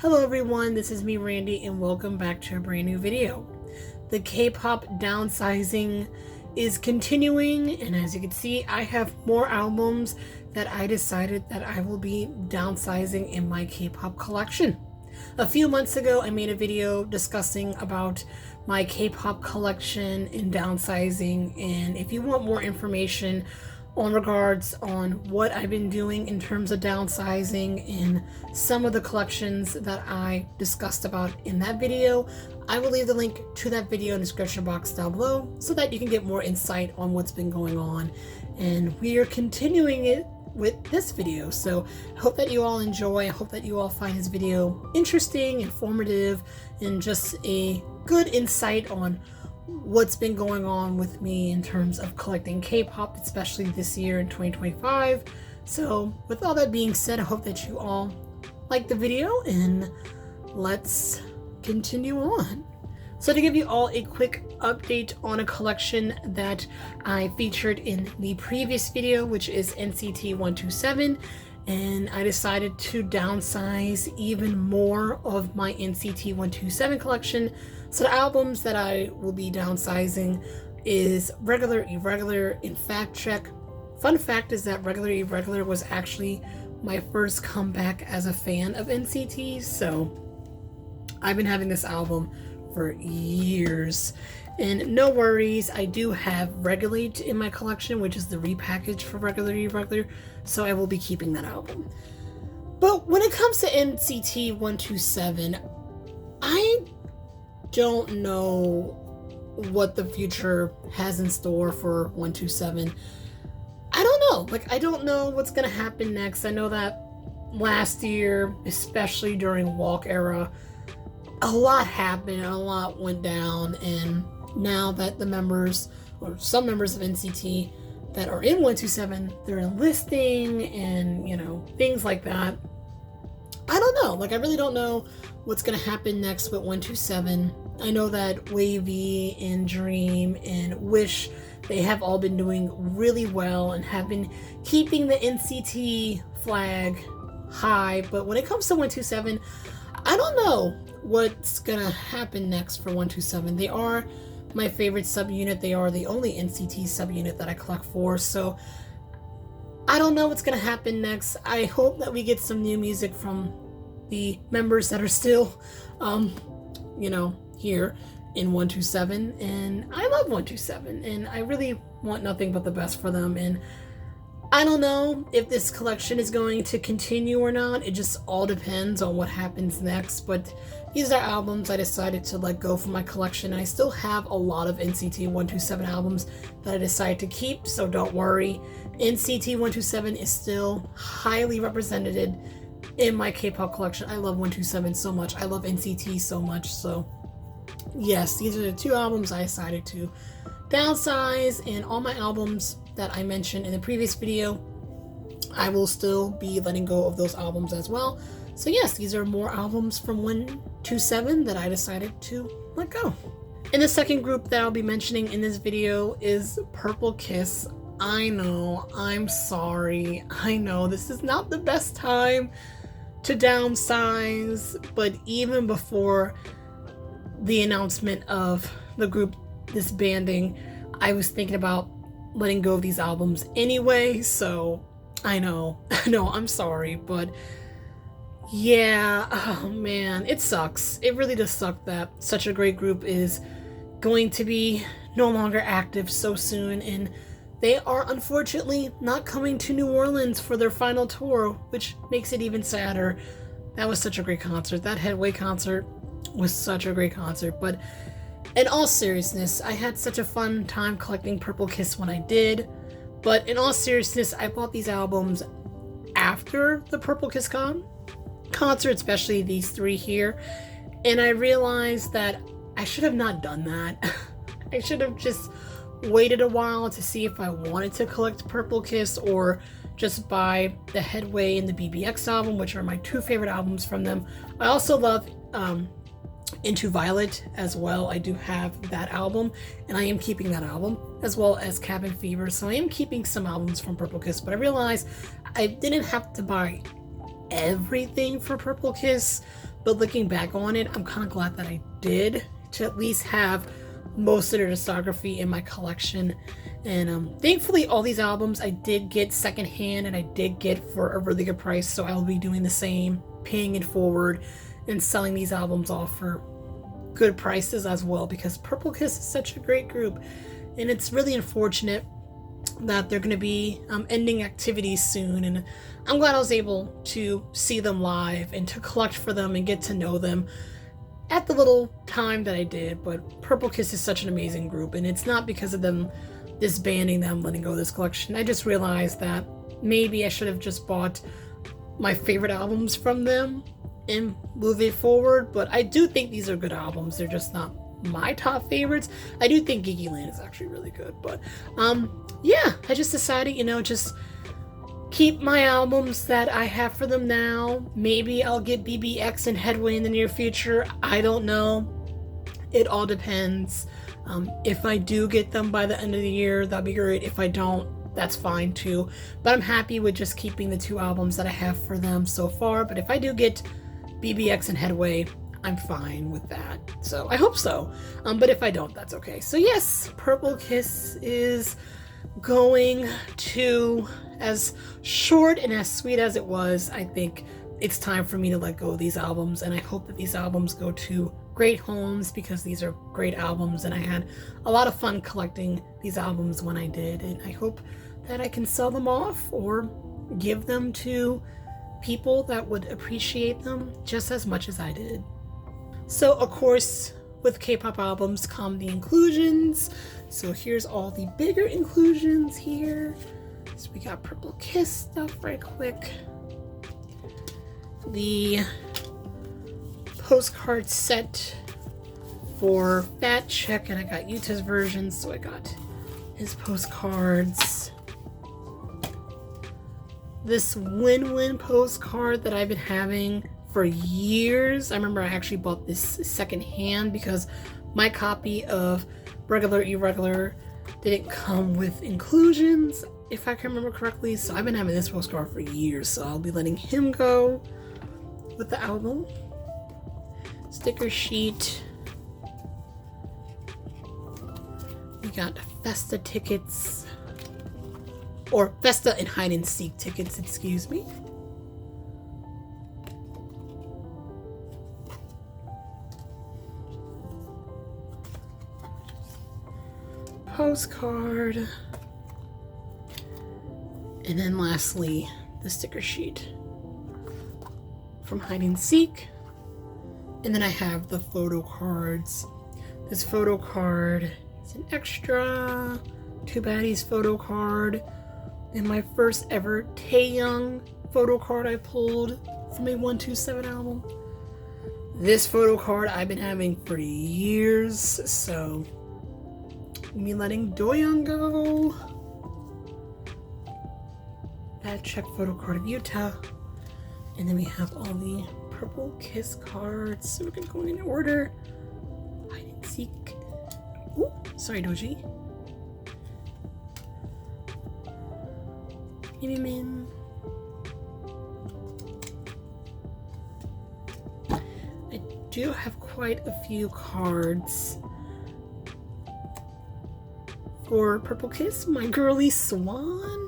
Hello everyone, this is me Randy and welcome back to a brand new video. The K-pop downsizing is continuing, and as you can see I have more albums that I decided that I will be downsizing in my K-pop collection. A few months ago I made a video discussing about my K-pop collection and downsizing, and if you want more information on regards on what I've been doing in terms of downsizing in some of the collections that I discussed about in that video, I will leave the link to that video in the description box down below so that you can get more insight on what's been going on. And we are continuing it with this video, so I hope that you all enjoy. I hope that you all find this video interesting, informative, and just a good insight on what's been going on with me in terms of collecting K-pop, especially this year in 2025. So with all that being said, I hope that you all like the video and let's continue on. So to give you all a quick update on a collection that I featured in the previous video, which is NCT 127, and I decided to downsize even more of my NCT 127 collection. So the albums that I will be downsizing is Regular Irregular and Fact Check. Fun fact is that Regular Irregular was actually my first comeback as a fan of NCT, so I've been having this album for years. And no worries, I do have Regulate in my collection, which is the repackage for Regular Irregular, so I will be keeping that album. But when it comes to NCT 127, I don't know what the future has in store for 127. I don't know. I don't know what's gonna happen next. I know that last year, especially during Walk era, a lot happened, a lot went down, and now that the members, or some members of NCT that are in 127, they're enlisting and, things like that. I don't know. I really don't know what's going to happen next with 127. I know that Wavy and Dream and Wish, they have all been doing really well and have been keeping the NCT flag high. But when it comes to 127, I don't know what's going to happen next for 127. They are my favorite subunit. They are the only NCT subunit that I collect for. So I don't know what's going to happen next. I hope that we get some new music from the members that are still, here in 127. And I love 127, and I really want nothing but the best for them. And I don't know if this collection is going to continue or not. It just all depends on what happens next. But these are albums I decided to let go from my collection. I still have a lot of NCT 127 albums that I decided to keep, so don't worry. NCT 127 is still highly represented in my K-pop collection. I love 127 so much. I love NCT so much. So yes, these are the two albums I decided to downsize, and all my albums that I mentioned in the previous video, I will still be letting go of those albums as well. So yes, these are more albums from 127 that I decided to let go. And the second group that I'll be mentioning in this video is Purple Kiss. I know, I'm sorry. I know this is not the best time to downsize, but even before the announcement of the group disbanding, I was thinking about letting go of these albums anyway, so I know, I'm sorry, but yeah, oh man, it sucks. It really does suck that such a great group is going to be no longer active so soon, and they are unfortunately not coming to New Orleans for their final tour, which makes it even sadder. That was such a great concert. That Headway concert was such a great concert. But in all seriousness, I had such a fun time collecting Purple Kiss when I did. But in all seriousness, I bought these albums after the Purple Kiss concert, especially these three here. And I realized that I should have not done that. I should have just waited a while to see if I wanted to collect Purple Kiss or just buy the Headway and the BBX album, which are my two favorite albums from them. I also love Into Violet as well. I do have that album, and I am keeping that album, as well as Cabin Fever. So I am keeping some albums from Purple Kiss, but I realized I didn't have to buy everything for Purple Kiss, but looking back on it, I'm kind of glad that I did, to at least have most of their discography in my collection. And thankfully all these albums I did get secondhand, and I did get for a really good price, so I'll be doing the same, paying it forward and selling these albums off for good prices as well, because Purple Kiss is such a great group. And it's really unfortunate that they're going to be ending activities soon, and I'm glad I was able to see them live and to collect for them and get to know them at the little time that I did. But Purple Kiss is such an amazing group, and it's not because of them disbanding them, letting go of this collection. I just realized that maybe I should have just bought my favorite albums from them and move it forward. But I do think these are good albums. They're just not my top favorites. I do think Geeky Land is actually really good, but yeah, I just decided, just keep my albums that I have for them now. Maybe I'll get BBX and Headway in the near future. I don't know. It all depends. If I do get them by the end of the year, that'd be great. If I don't, that's fine too. But I'm happy with just keeping the 2 albums that I have for them so far. But if I do get BBX and Headway, I'm fine with that. So I hope so. But if I don't, that's okay. So yes, Purple Kiss is going to, as short and as sweet as it was, I think it's time for me to let go of these albums. And I hope that these albums go to great homes, because these are great albums, and I had a lot of fun collecting these albums when I did. And I hope that I can sell them off or give them to people that would appreciate them just as much as I did. So of course, with K-pop albums come the inclusions. So here's all the bigger inclusions here. So we got Purple Kiss stuff right quick. The postcard set for Fat Chick, and I got Yuta's version, so I got his postcards. This win-win postcard that I've been having for years. I remember I actually bought this secondhand because my copy of Regular Irregular didn't come with inclusions, if I can remember correctly. So I've been having this postcard for years, so I'll be letting him go with the album. Sticker sheet. We got Festa tickets, or Festa and Hide and Seek tickets, excuse me. Postcard, and then lastly the sticker sheet from Hide and Seek. And then I have the photo cards. This photo card is an extra 2 Baddies photo card, and my first ever Taeyoung photo card I pulled from a 127 album. This photo card I've been having for years, so me letting Doyoung go. That check photo card of Utah. And then we have all the Purple Kiss cards. So we're gonna go in order. Hide and Seek. Ooh, sorry, Doji. Min. I do have quite a few cards for Purple Kiss. My girly Swan.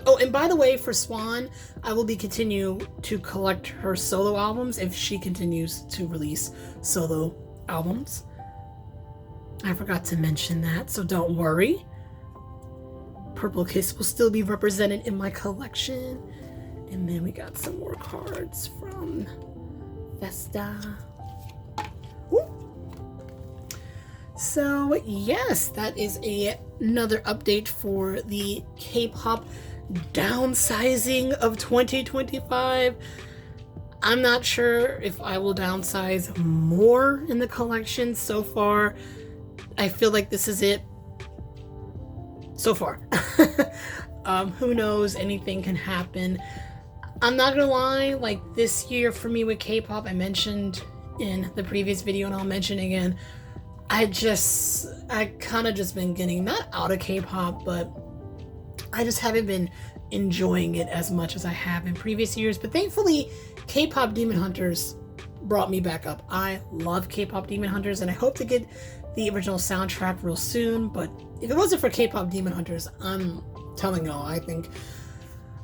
Oh, and by the way, for Swan, I will be continue to collect her solo albums if she continues to release solo albums. I forgot to mention that, so don't worry. Purple Kiss will still be represented in my collection. And then we got some more cards from Festa. Ooh. So yes, that is another update for the K-pop downsizing of 2025. I'm not sure if I will downsize more in the collection. So far, I feel like this is it. So far. Who knows? Anything can happen. I'm not gonna lie, like this year for me with K-pop, I mentioned in the previous video and I'll mention again, I kind of just been getting not out of K-pop, but I just haven't been enjoying it as much as I have in previous years. But thankfully, K-pop Demon Hunters brought me back up. I love K-pop Demon Hunters, and I hope to get the original soundtrack real soon. But if it wasn't for K-pop Demon Hunters, I'm telling y'all, I think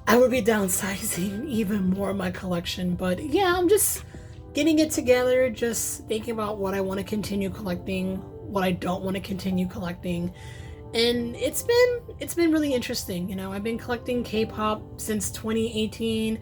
I would be downsizing even more of my collection. But yeah, I'm just getting it together, just thinking about what I want to continue collecting, what I don't want to continue collecting. And it's been really interesting. You know, I've been collecting K-pop since 2018.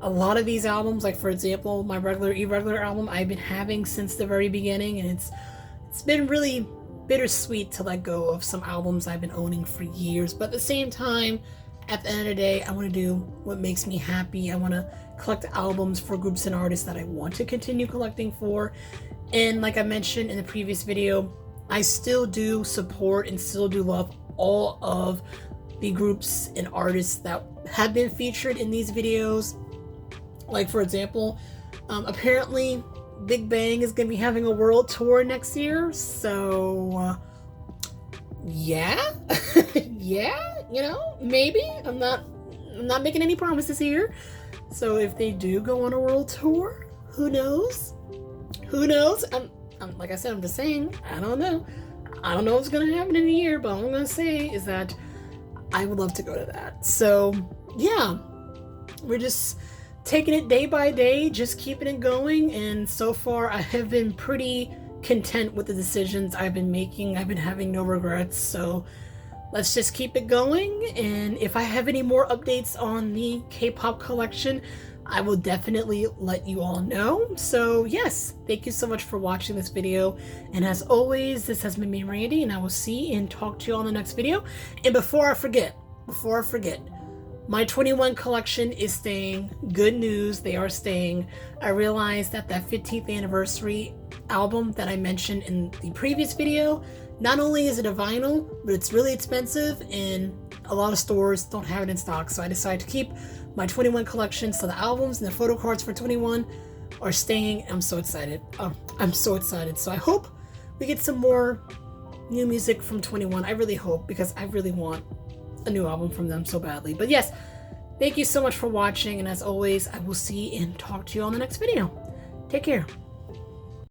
A lot of these albums, like for example, my irregular album, I've been having since the very beginning, and it's been really bittersweet to let go of some albums I've been owning for years. But at the same time, at the end of the day, I want to do what makes me happy. I want to collect albums for groups and artists that I want to continue collecting for. And like I mentioned in the previous video, I still do support and still do love all of the groups and artists that have been featured in these videos. Like for example, apparently Big Bang is going to be having a world tour next year. So yeah, yeah, you know, maybe. I'm not making any promises here. So if they do go on a world tour, who knows? Who knows? Like I said, I'm just saying, I don't know. I don't know what's going to happen in a year, but all I'm going to say is that I would love to go to that. So, yeah, we're just taking it day by day, just keeping it going. And so far, I have been pretty content with the decisions I've been making. I've been having no regrets. So, let's just keep it going. And if I have any more updates on the K-pop collection, I will definitely let you all know. So yes, thank you so much for watching this video. And as always, this has been me, Randy, and I will see and talk to you on the next video. And before I forget, my 21 collection is staying. Good news, they are staying. I realized that 15th anniversary album that I mentioned in the previous video, not only is it a vinyl, but it's really expensive and a lot of stores don't have it in stock. So I decided to keep my 21 collection. So the albums and the photo cards for 21 are staying. I'm so excited. I'm so excited. So I hope we get some more new music from 21. I really hope, because I really want a new album from them so badly. But yes, thank you so much for watching. And as always, I will see and talk to you on the next video. Take care.